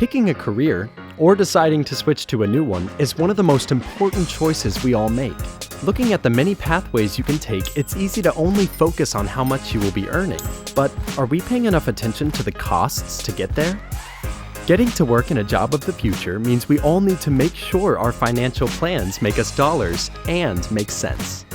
Picking a career, or deciding to switch to a new one, is one of the most important choices we all make. Looking at the many pathways you can take, it's easy to only focus on how much you will be earning. But are we paying enough attention to the costs to get there? Getting to work in a job of the future means we all need to make sure our financial plans make us dollars and make sense.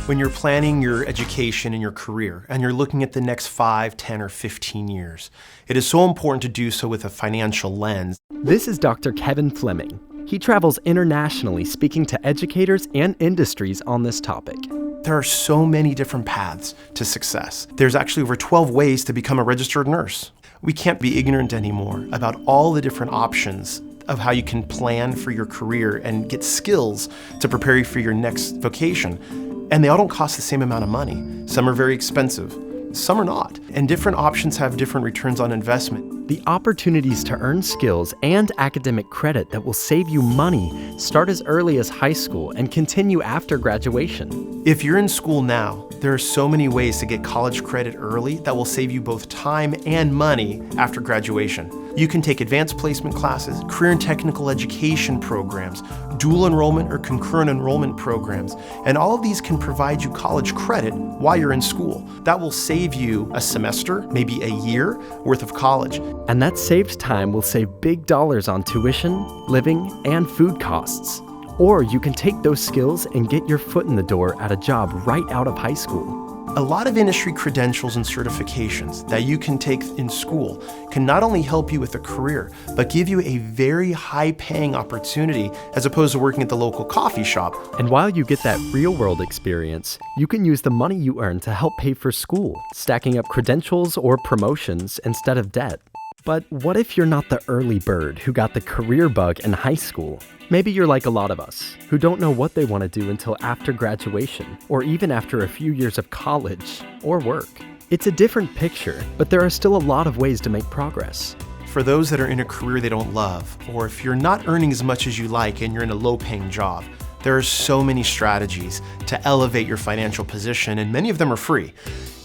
When you're planning your education and your career, and you're looking at the next 5, 10, or 15 years, it is so important to do so with a financial lens. This is Dr. Kevin Fleming. He travels internationally speaking to educators and industries on this topic. There are so many different paths to success. There's actually over 12 ways to become a registered nurse. We can't be ignorant anymore about all the different options of how you can plan for your career and get skills to prepare you for your next vocation. And they all don't cost the same amount of money. Some are very expensive, some are not. And different options have different returns on investment. The opportunities to earn skills and academic credit that will save you money start as early as high school and continue after graduation. If you're in school now, there are so many ways to get college credit early that will save you both time and money after graduation. You can take advanced placement classes, career and technical education programs, dual enrollment or concurrent enrollment programs, and all of these can provide you college credit while you're in school. That will save you a semester, maybe a year worth of college. And that saved time will save big dollars on tuition, living, and food costs. Or you can take those skills and get your foot in the door at a job right out of high school. A lot of industry credentials and certifications that you can take in school can not only help you with a career, but give you a very high-paying opportunity as opposed to working at the local coffee shop. And while you get that real-world experience, you can use the money you earn to help pay for school, stacking up credentials or promotions instead of debt. But what if you're not the early bird who got the career bug in high school? Maybe you're like a lot of us, who don't know what they want to do until after graduation, or even after a few years of college or work. It's a different picture, but there are still a lot of ways to make progress. For those that are in a career they don't love, or if you're not earning as much as you like and you're in a low-paying job, there are so many strategies to elevate your financial position, and many of them are free.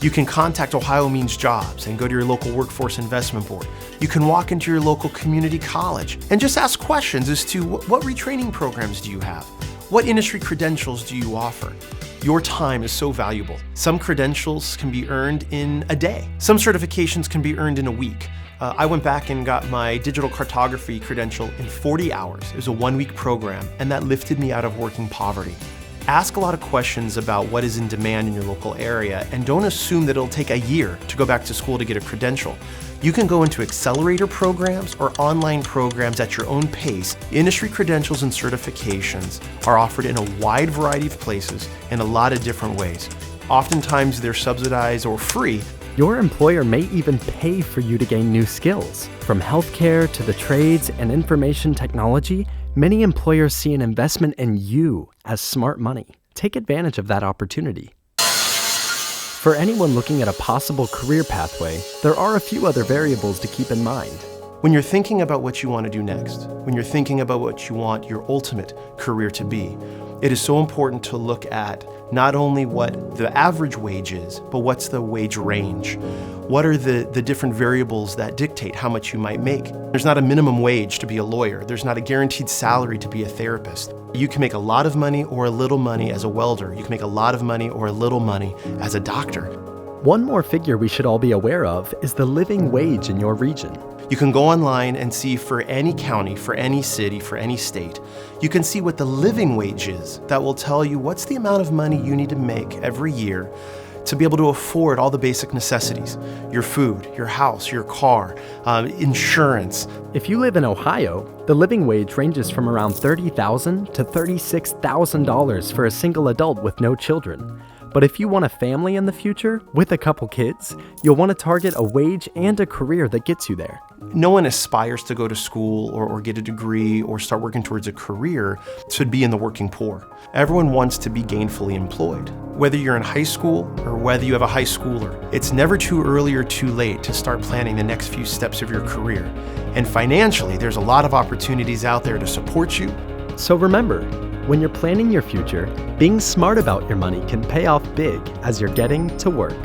You can contact Ohio Means Jobs and go to your local workforce investment board. You can walk into your local community college and just ask questions as to what retraining programs do you have? What industry credentials do you offer? Your time is so valuable. Some credentials can be earned in a day. Some certifications can be earned in a week. I went back and got my digital cartography credential in 40 hours. It was a 1-week program, and that lifted me out of working poverty. Ask a lot of questions about what is in demand in your local area, and don't assume that it'll take a year to go back to school to get a credential. You can go into accelerator programs or online programs at your own pace. Industry credentials and certifications are offered in a wide variety of places in a lot of different ways. Oftentimes they're subsidized or free. Your employer may even pay for you to gain new skills. From healthcare to the trades and information technology, many employers see an investment in you as smart money. Take advantage of that opportunity. For anyone looking at a possible career pathway, there are a few other variables to keep in mind. When you're thinking about what you want to do next, when you're thinking about what you want your ultimate career to be, it is so important to look at not only what the average wage is, but what's the wage range? What are the different variables that dictate how much you might make? There's not a minimum wage to be a lawyer. There's not a guaranteed salary to be a therapist. You can make a lot of money or a little money as a welder. You can make a lot of money or a little money as a doctor. One more figure we should all be aware of is the living wage in your region. You can go online and see for any county, for any city, for any state, you can see what the living wage is. That will tell you what's the amount of money you need to make every year to be able to afford all the basic necessities. Your food, your house, your car, insurance. If you live in Ohio, the living wage ranges from around $30,000 to $36,000 for a single adult with no children. But if you want a family in the future, with a couple kids, you'll want to target a wage and a career that gets you there. No one aspires to go to school or get a degree or start working towards a career to be in the working poor. Everyone wants to be gainfully employed. Whether you're in high school or whether you have a high schooler, it's never too early or too late to start planning the next few steps of your career. And financially, there's a lot of opportunities out there to support you. So remember, when you're planning your future, being smart about your money can pay off big as you're getting to work.